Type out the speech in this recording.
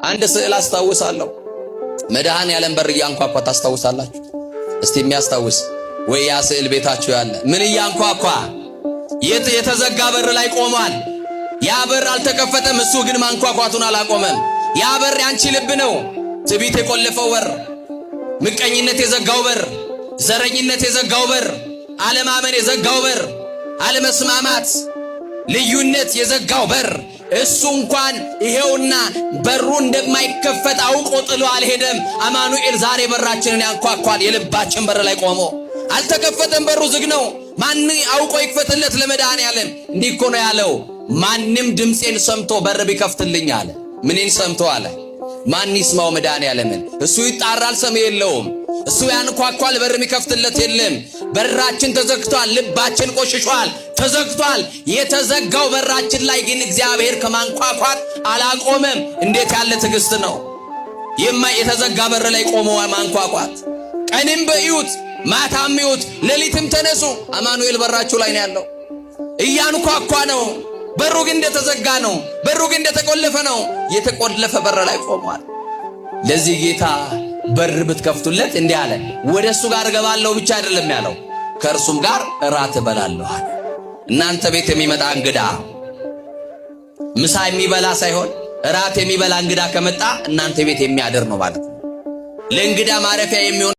አንድ ስዕል አስታውሳለሁ። መድኃኔዓለም በር እያንኳኳ ታስታውሳላችሁ? እስቲ የሚያስታውስ ወይ ያ ስዕል ቤታችሁ ያለ ምን እያንኳኳ የተዘጋ በር ላይ ቆሟል። ያ በር አልተከፈተም፣ እሱ ግን ማንኳኳቱን አላቆመም። ያ በር ያንቺ ልብ ነው። ትዕቢት የቆለፈው በር፣ ምቀኝነት የዘጋው በር፣ ዘረኝነት የዘጋው በር፣ አለማመን የዘጋው በር፣ አለመስማማት ልዩነት የዘጋው በር እሱ እንኳን ይሄውና በሩ እንደማይከፈት አውቆ ጥሎ አልሄደም። አማኑኤል ዛሬ በራችንን ያንኳኳል። የልባችን በር ላይ ቆሞ አልተከፈተም፣ በሩ ዝግ ነው። ማን አውቆ ይክፈትለት ለመድኃኔዓለም? እንዲህ እኮ ነው ያለው፣ ማንም ድምፄን ሰምቶ በር ቢከፍትልኝ አለ። ምንን ሰምቶ አለ? ማን ይስማው መድኃኔዓለምን? እሱ ይጣራል፣ ሰሚ የለውም። እሱ ያንኳኳል፣ በር የሚከፍትለት የለም። በራችን ተዘግቷል፣ ልባችን ቆሽሿል፣ ተዘግቷል። የተዘጋው በራችን ላይ ግን እግዚአብሔር ከማንኳኳት አላቆመም። እንዴት ያለ ትዕግስት ነው! የተዘጋ በር ላይ ቆሞ ማንኳኳት። ቀንም በእዩት፣ ማታም እዩት፣ ሌሊትም ተነሱ፣ አማኑኤል በራችሁ ላይ ነው ያለው። እያንኳኳ ነው። በሩ ግን እንደተዘጋ ነው። በሩ ግን እንደተቆለፈ ነው። የተቆለፈ በር ላይ ቆሟል። ለዚህ ጌታ በር ብትከፍቱለት እንዲህ አለ፣ ወደ እሱ ጋር እገባለሁ ብቻ አይደለም ያለው፣ ከእርሱም ጋር እራት እበላለሁ አለ። እናንተ ቤት የሚመጣ እንግዳ ምሳ የሚበላ ሳይሆን እራት የሚበላ እንግዳ ከመጣ እናንተ ቤት የሚያድር ነው ማለት ነው። ለእንግዳ ማረፊያ የሚሆን